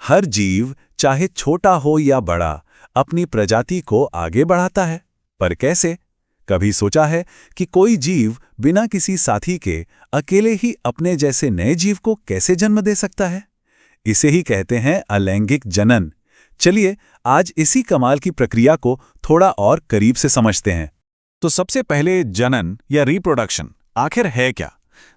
हर जीव, चाहे छोटा हो या बड़ा, अपनी प्रजाति को आगे बढ़ाता है। पर कैसे? कभी सोचा है कि कोई जीव बिना किसी साथी के अकेले ही अपने जैसे नए जीव को कैसे जन्म दे सकता है? इसे ही कहते हैं अलैंगिक जनन। चलिए आज इसी कमाल की प्रक्रिया को थोड़ा और करीब से समझते हैं। तो सबसे पहले जनन या रिप्रोडक्शन आखिर है क्या?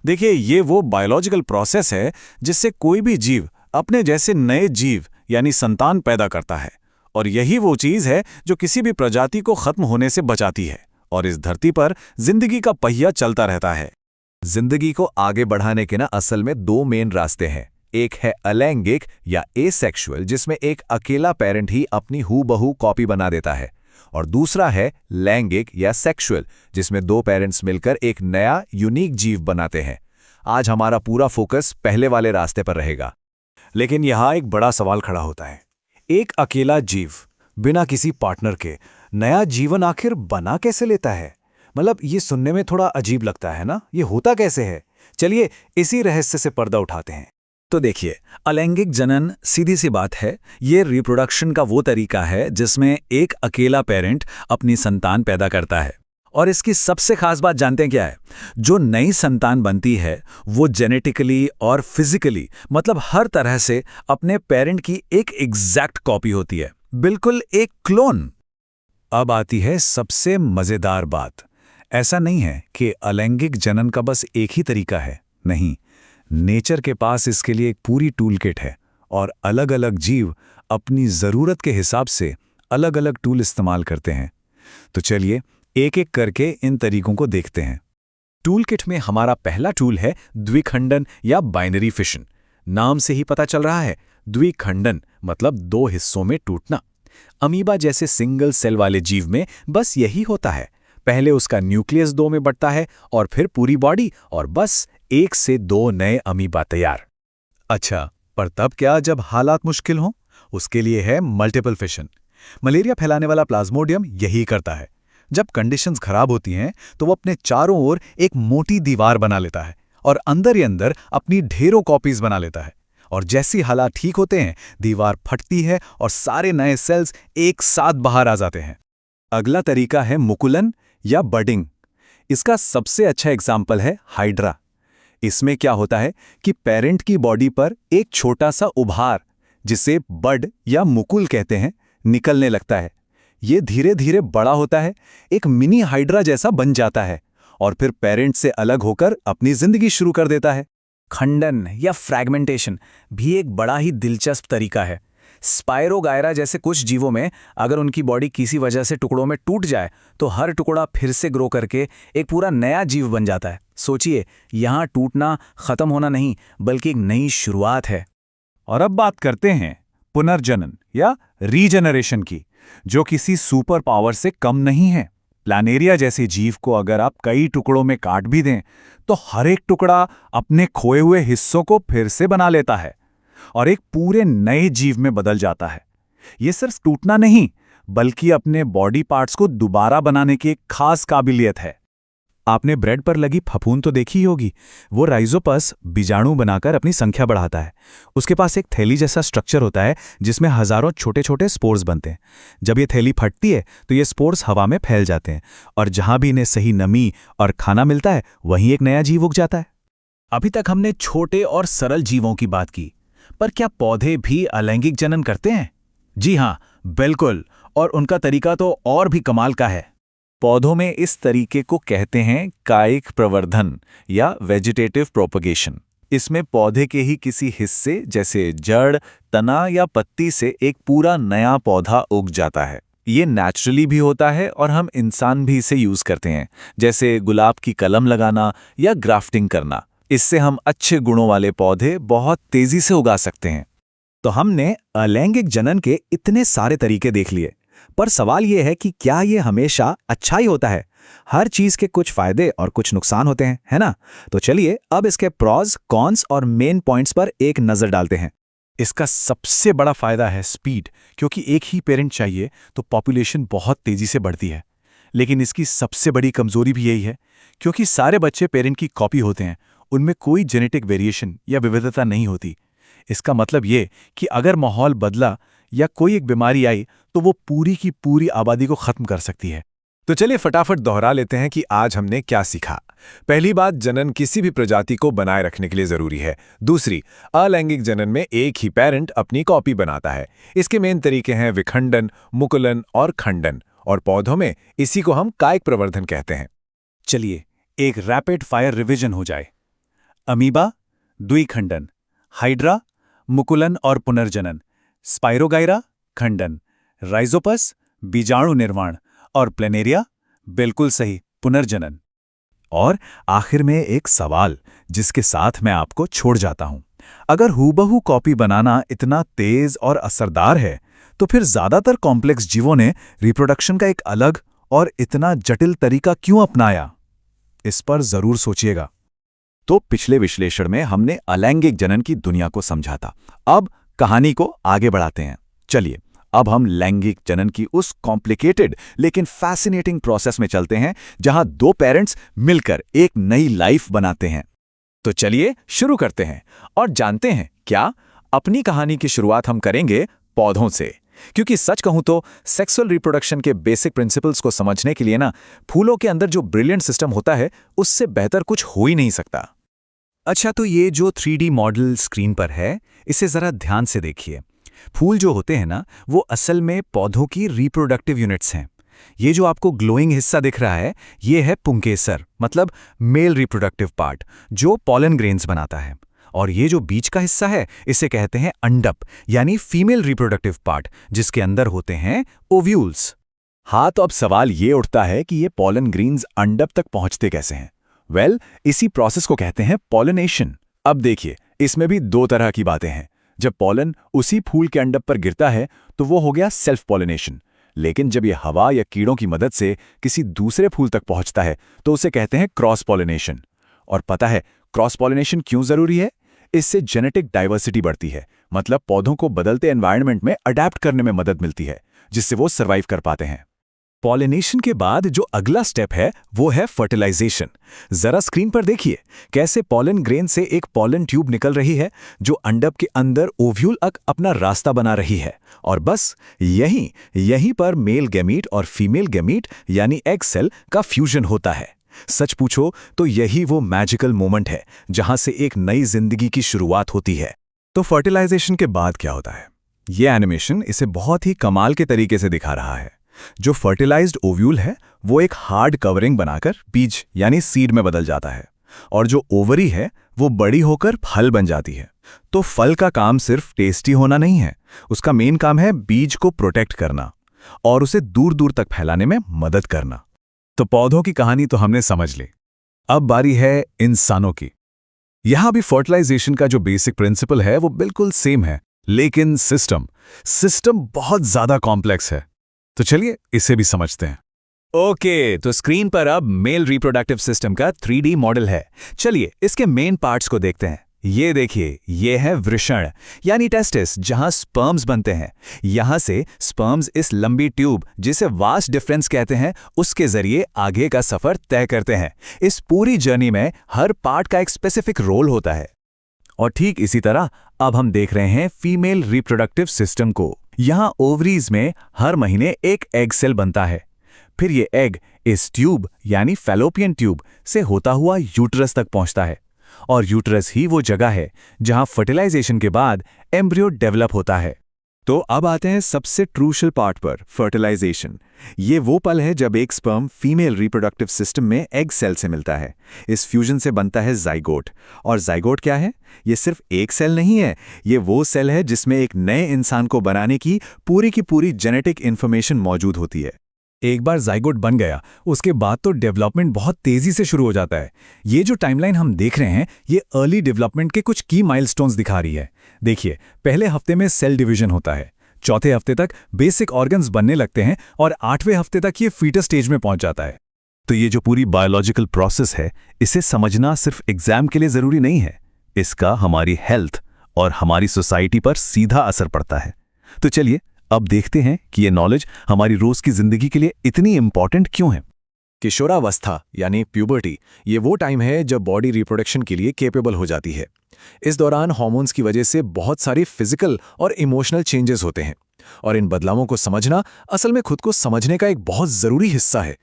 देखिए, ये वो बायोलॉजिकल प्रोसेस है जिससे कोई भी जीव अपने जैसे नए जीव यानी संतान पैदा करता है। और यही वो चीज है जो किसी भी प्रजाति को खत्म होने से बचाती है और इस धरती पर जिंदगी का पहिया चलता रहता है। जिंदगी को आगे बढ़ाने के असल में दो मेन रास्ते हैं। एक है अलैंगिक या एसेक्सुअल, जिसमें एक अकेला पेरेंट ही अपनी हूबहू कॉपी बना देता है, और दूसरा है लैंगिक या सेक्सुअल, जिसमें दो पेरेंट्स मिलकर एक नया यूनिक जीव बनाते हैं। आज हमारा पूरा फोकस पहले वाले रास्ते पर रहेगा। लेकिन यहाँ एक बड़ा सवाल खड़ा होता है, एक अकेला जीव बिना किसी पार्टनर के नया जीवन आखिर बना कैसे लेता है? मतलब ये सुनने में थोड़ा अजीब लगता है ना, ये होता कैसे है? चलिए इसी रहस्य से पर्दा उठाते हैं। तो देखिए, अलैंगिक जनन सीधी सी बात है, ये रिप्रोडक्शन का वो तरीका है जिसमें एक अकेला पेरेंट अपनी संतान पैदा करता है। और इसकी सबसे खास बात जानते हैं क्या है? जो नई संतान बनती है वो जेनेटिकली और फिजिकली, मतलब हर तरह से अपने पेरेंट की एक एग्जैक्ट कॉपी होती है, बिल्कुल एक क्लोन। अब आती है सबसे मजेदार बात। ऐसा नहीं है कि अलैंगिक जनन का बस एक ही तरीका है, नहीं। नेचर के पास इसके लिए एक पूरी टूल किट है और अलग अलग जीव अपनी ज़रूरत के हिसाब से अलग अलग टूल इस्तेमाल करते हैं। तो चलिए एक एक करके इन तरीकों को देखते हैं। टूल किट में हमारा पहला टूल है द्विखंडन या बाइनरी फिशन। नाम से ही पता चल रहा है, द्विखंडन मतलब दो हिस्सों में टूटना। अमीबा जैसे सिंगल सेल वाले जीव में बस यही होता है। पहले उसका न्यूक्लियस दो में बढ़ता है और फिर पूरी बॉडी, और बस एक से दो नए अमीबा तैयार। अच्छा, पर तब क्या जब हालात मुश्किल हों? उसके लिए है मल्टीपल फिशन। मलेरिया फैलाने वाला प्लाज्मोडियम यही करता है। जब कंडीशंस खराब होती हैं तो वो अपने चारों ओर एक मोटी दीवार बना लेता है और अंदर ही अंदर अपनी ढेरों कॉपीज बना लेता है। और जैसी हालात ठीक होते हैं, दीवार फटती है और सारे नए सेल्स एक साथ बाहर आ जाते हैं। अगला तरीका है मुकुलन या बडिंग। इसका सबसे अच्छा एग्जाम्पल है हाइड्रा। इसमें क्या होता है कि पेरेंट की बॉडी पर एक छोटा सा उभार, जिसे बड या मुकुल कहते हैं, निकलने लगता है। ये धीरे धीरे बड़ा होता है, एक मिनी हाइड्रा जैसा बन जाता है और फिर पेरेंट से अलग होकर अपनी जिंदगी शुरू कर देता है। खंडन या फ्रैगमेंटेशन भी एक बड़ा ही दिलचस्प तरीका है। स्पाइरोगायरा जैसे कुछ जीवों में अगर उनकी बॉडी किसी वजह से टुकड़ों में टूट जाए तो हर टुकड़ा फिर से ग्रो करके एक पूरा नया जीव बन जाता है। सोचिए, यहाँ टूटना खत्म होना नहीं बल्कि एक नई शुरुआत है। और अब बात करते हैं पुनर्जनन या रीजनरेशन की, जो किसी सुपर पावर से कम नहीं है। प्लानेरिया जैसे जीव को अगर आप कई टुकड़ों में काट भी दें तो हर एक टुकड़ा अपने खोए हुए हिस्सों को फिर से बना लेता है और एक पूरे नए जीव में बदल जाता है। ये सिर्फ टूटना नहीं बल्कि अपने बॉडी पार्ट्स को दोबारा बनाने की एक खास काबिलियत है। आपने ब्रेड पर लगी फफूंद तो देखी ही होगी। वो राइजोपस बीजाणु बनाकर अपनी संख्या बढ़ाता है। उसके पास एक थैली जैसा स्ट्रक्चर होता है जिसमें हजारों छोटे छोटे स्पोर्स बनते हैं। जब ये थैली फटती है तो ये स्पोर्स हवा में फैल जाते हैं और जहां भी इन्हें सही नमी और खाना मिलता है वहीं एक नया जीव उग जाता है। अभी तक हमने छोटे और सरल जीवों की बात की, पर क्या पौधे भी अलैंगिक जनन करते हैं? जी हाँ, बिल्कुल, और उनका तरीका तो और भी कमाल का है। पौधों में इस तरीके को कहते हैं कायिक प्रवर्धन या वेजिटेटिव प्रोपगेशन। इसमें पौधे के ही किसी हिस्से जैसे जड़, तना या पत्ती से एक पूरा नया पौधा उग जाता है। ये नेचुरली भी होता है और हम इंसान भी इसे यूज करते हैं, जैसे गुलाब की कलम लगाना या ग्राफ्टिंग करना। इससे हम अच्छे गुणों वाले पौधे बहुत तेजी से उगा सकते हैं। तो हमने अलैंगिक जनन के इतने सारे तरीके देख लिए, पर सवाल यह है कि क्या ये हमेशा अच्छा ही होता है? हर चीज के कुछ फायदे और कुछ नुकसान होते हैं, है ना? तो चलिए अब इसके प्रॉज, कॉन्स और मेन पॉइंट्स पर एक नजर डालते हैं। इसका सबसे बड़ा फायदा है स्पीड, क्योंकि एक ही पेरेंट चाहिए तो पॉपुलेशन बहुत तेजी से बढ़ती है। लेकिन इसकी सबसे बड़ी कमजोरी भी यही है, क्योंकि सारे बच्चे पेरेंट की कॉपी होते हैं, उनमें कोई जेनेटिक वेरिएशन या विविधता नहीं होती। इसका मतलब ये कि अगर माहौल बदला या कोई एक बीमारी आई तो वो पूरी की पूरी आबादी को खत्म कर सकती है। तो चलिए फटाफट दोहरा लेते हैं कि आज हमने क्या सीखा। पहली बात, जनन किसी भी प्रजाति को बनाए रखने के लिए जरूरी है। दूसरी, अलैंगिक जनन में एक ही पेरेंट अपनी कॉपी बनाता है। इसके मेन तरीके हैं विखंडन, मुकुलन और खंडन, और पौधों में इसी को हम कायिक प्रवर्धन कहते हैं। चलिए एक रैपिड फायर रिवीजन हो जाए। अमीबा द्विखंडन, हाइड्रा मुकुलन और पुनर्जनन, स्पाइरोगाइरा खंडन, राइजोपस बीजाणु निर्माण और प्लेनेरिया बिल्कुल सही पुनर्जनन। और आखिर में एक सवाल जिसके साथ मैं आपको छोड़ जाता हूं। अगर हूबहू कॉपी बनाना इतना तेज और असरदार है तो फिर ज्यादातर कॉम्प्लेक्स जीवों ने रिप्रोडक्शन का एक अलग और इतना जटिल तरीका क्यों अपनाया? इस पर जरूर सोचिएगा। तो पिछले विश्लेषण में हमने अलैंगिक जनन की दुनिया को समझा था। अब कहानी को आगे बढ़ाते हैं। चलिए अब हम लैंगिक जनन की उस कॉम्प्लिकेटेड लेकिन फैसिनेटिंग प्रोसेस में चलते हैं जहां दो पेरेंट्स मिलकर एक नई लाइफ बनाते हैं। तो चलिए शुरू करते हैं और जानते हैं क्या अपनी कहानी की शुरुआत हम करेंगे पौधों से, क्योंकि सच कहूं तो सेक्सुअल रिप्रोडक्शन के बेसिक प्रिंसिपल्स को समझने के लिए ना फूलों के अंदर जो ब्रिलियंट सिस्टम होता है उससे बेहतर कुछ हो ही नहीं सकता। अच्छा, तो ये जो 3D मॉडल स्क्रीन पर है इसे जरा ध्यान से देखिए। फूल जो होते हैं ना वो असल में पौधों की रिप्रोडक्टिव यूनिट्स हैं। ये जो आपको ग्लोइंग हिस्सा दिख रहा है ये है पुंकेसर, मतलब मेल रिप्रोडक्टिव पार्ट, जो पॉलन ग्रेन्स बनाता है। और ये जो बीच का हिस्सा है इसे कहते हैं अंडप, यानी फीमेल रिप्रोडक्टिव पार्ट, जिसके अंदर होते हैं ओव्यूल्स। हाँ, तो अब सवाल ये उठता है कि ये पॉलन ग्रेन्स अंडप तक पहुंचते कैसे हैं? इसी प्रोसेस को कहते हैं पॉलिनेशन। अब देखिए, इसमें भी दो तरह की बातें हैं। जब पॉलन उसी फूल के अंडप पर गिरता है तो वो हो गया सेल्फ पॉलिनेशन, लेकिन जब ये हवा या कीड़ों की मदद से किसी दूसरे फूल तक पहुंचता है तो उसे कहते हैं क्रॉस पॉलिनेशन। और पता है क्रॉस पॉलिनेशन क्यों जरूरी है? इससे जेनेटिक डाइवर्सिटी बढ़ती है, मतलब पौधों को बदलते एनवायरनमेंट में अडैप्ट करने में मदद मिलती है, जिससे वो सर्वाइव कर पाते हैं। पॉलिनेशन के बाद जो अगला स्टेप है वो है फर्टिलाइजेशन। जरा स्क्रीन पर देखिए कैसे पॉलन ग्रेन से एक पॉलन ट्यूब निकल रही है जो अंडप के अंदर ओव्यूल तक अपना रास्ता बना रही है। और बस यहीं पर मेल गैमीट और फीमेल गैमीट यानी एग सेल का फ्यूजन होता है। सच पूछो तो यही वो मैजिकल मोमेंट है जहां से एक नई जिंदगी की शुरुआत होती है। तो फर्टिलाइजेशन के बाद क्या होता है? ये एनिमेशन इसे बहुत ही कमाल के तरीके से दिखा रहा है। जो फर्टिलाइज्ड ओव्यूल है वो एक हार्ड कवरिंग बनाकर बीज यानी सीड में बदल जाता है, और जो ओवरी है वो बड़ी होकर फल बन जाती है। तो फल का काम सिर्फ टेस्टी होना नहीं है, उसका मेन काम है बीज को प्रोटेक्ट करना और उसे दूर दूर तक फैलाने में मदद करना। तो पौधों की कहानी तो हमने समझ ली, अब बारी है इंसानों की। यहां भी फर्टिलाइजेशन का जो बेसिक प्रिंसिपल है वो बिल्कुल सेम है, लेकिन सिस्टम बहुत ज्यादा कॉम्प्लेक्स है। तो चलिए इसे भी समझते हैं। ओके, तो स्क्रीन पर अब मेल रिप्रोडक्टिव सिस्टम का 3D मॉडल है। चलिए इसके मेन पार्ट्स को देखते हैं। ये देखिए, ये है वृषण यानी टेस्टिस, जहां स्पर्म्स बनते हैं। यहां से स्पर्म्स इस लंबी ट्यूब जिसे वास्ट डिफरेंस कहते हैं उसके जरिए आगे का सफर तय करते हैं। इस पूरी जर्नी में हर पार्ट का एक स्पेसिफिक रोल होता है। और ठीक इसी तरह अब हम देख रहे हैं फीमेल रिप्रोडक्टिव सिस्टम को। यहां ओवरीज में हर महीने एक एग सेल बनता है, फिर ये एग इस ट्यूब यानी फैलोपियन ट्यूब से होता हुआ यूट्रस तक पहुंचता है, और यूट्रस ही वो जगह है जहां फर्टिलाइजेशन के बाद एम्ब्रियो डेवलप होता है। तो अब आते हैं सबसे क्रूशियल पार्ट पर, फर्टिलाइजेशन। ये वो पल है जब एक स्पर्म फीमेल रिप्रोडक्टिव सिस्टम में एग सेल से मिलता है। इस फ्यूजन से बनता है जाइगोट। और जाइगोट क्या है? ये सिर्फ एक सेल नहीं है, ये वो सेल है जिसमें एक नए इंसान को बनाने की पूरी जेनेटिक इन्फॉर्मेशन मौजूद होती है। एक बार जाइगोट बन गया उसके बाद तो डेवलपमेंट बहुत तेजी से शुरू हो जाता है। ये जो टाइमलाइन हम देख रहे हैं ये अर्ली डेवलपमेंट के कुछ की माइलस्टोन्स दिखा रही है। देखिए, पहले हफ्ते में सेल डिवीजन होता है, चौथे हफ्ते तक बेसिक ऑर्गन्स बनने लगते हैं और 8वें हफ्ते तक ये फीटस स्टेज में पहुंच जाता है। तो ये जो पूरी बायोलॉजिकल प्रोसेस है इसे समझना सिर्फ एग्जाम के लिए जरूरी नहीं है, इसका हमारी हेल्थ और हमारी सोसाइटी पर सीधा असर पड़ता है। तो चलिए अब देखते हैं कि ये नॉलेज हमारी रोज की जिंदगी के लिए इतनी इंपॉर्टेंट क्यों है। किशोरावस्था यानी प्यूबर्टी, ये वो टाइम है जब बॉडी रिप्रोडक्शन के लिए कैपेबल हो जाती है। इस दौरान हार्मोन्स की वजह से बहुत सारी फिजिकल और इमोशनल चेंजेस होते हैं, और इन बदलावों को समझना असल में खुद को समझने का एक बहुत ज़रूरी हिस्सा है।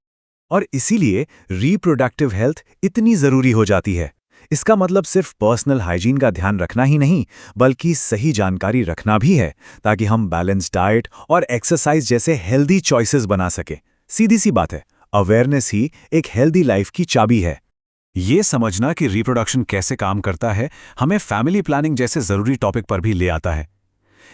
और इसीलिए रिप्रोडक्टिव हेल्थ इतनी ज़रूरी हो जाती है। इसका मतलब सिर्फ पर्सनल हाइजीन का ध्यान रखना ही नहीं, बल्कि सही जानकारी रखना भी है, ताकि हम बैलेंस डाइट और एक्सरसाइज जैसे हेल्दी चॉइसेस बना सकें। सीधी सी बात है, अवेयरनेस ही एक हेल्दी लाइफ की चाबी है। ये समझना कि रिप्रोडक्शन कैसे काम करता है हमें फैमिली प्लानिंग जैसे ज़रूरी टॉपिक पर भी ले आता है।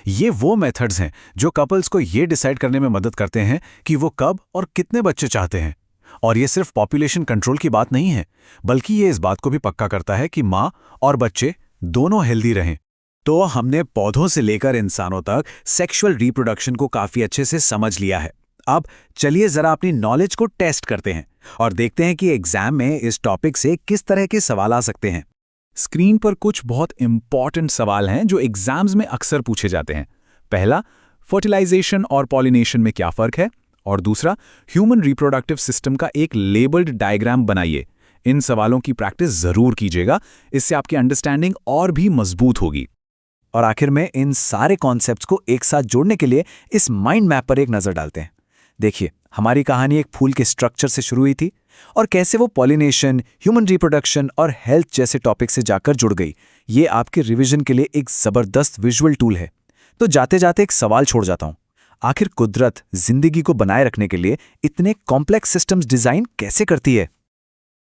ये वो मेथड्स हैं जो कपल्स को ये डिसाइड करने में मदद करते हैं कि वो कब और कितने बच्चे चाहते हैं। और ये सिर्फ पॉपुलेशन कंट्रोल की बात नहीं है, बल्कि ये इस बात को भी पक्का करता है कि माँ और बच्चे दोनों हेल्दी रहें। तो हमने पौधों से लेकर इंसानों तक सेक्सुअल रिप्रोडक्शन को काफ़ी अच्छे से समझ लिया है। अब चलिए ज़रा अपनी नॉलेज को टेस्ट करते हैं और देखते हैं कि एग्जाम में इस टॉपिक से किस तरह के सवाल आ सकते हैं। स्क्रीन पर कुछ बहुत इंपॉर्टेंट सवाल हैं जो एग्जाम्स में अक्सर पूछे जाते हैं। पहला, फर्टिलाइजेशन और पॉलिनेशन में क्या फ़र्क है? और दूसरा, ह्यूमन रिप्रोडक्टिव सिस्टम का एक लेबल्ड डायग्राम बनाइए। इन सवालों की प्रैक्टिस ज़रूर कीजिएगा, इससे आपकी अंडरस्टैंडिंग और भी मजबूत होगी। और आखिर में इन सारे कॉन्सेप्ट्स को एक साथ जोड़ने के लिए इस माइंड मैप पर एक नज़र डालते हैं। देखिए, हमारी कहानी एक फूल के स्ट्रक्चर से शुरू हुई थी और कैसे वो पॉलिनेशन, ह्यूमन रिप्रोडक्शन और हेल्थ जैसे टॉपिक से जाकर जुड़ गई। ये आपके रिवीजन के लिए एक ज़बरदस्त विजुअल टूल है। तो जाते जाते एक सवाल छोड़ जाता हूँ, आखिर कुदरत जिंदगी को बनाए रखने के लिए इतने कॉम्प्लेक्स सिस्टम्स डिज़ाइन कैसे करती है?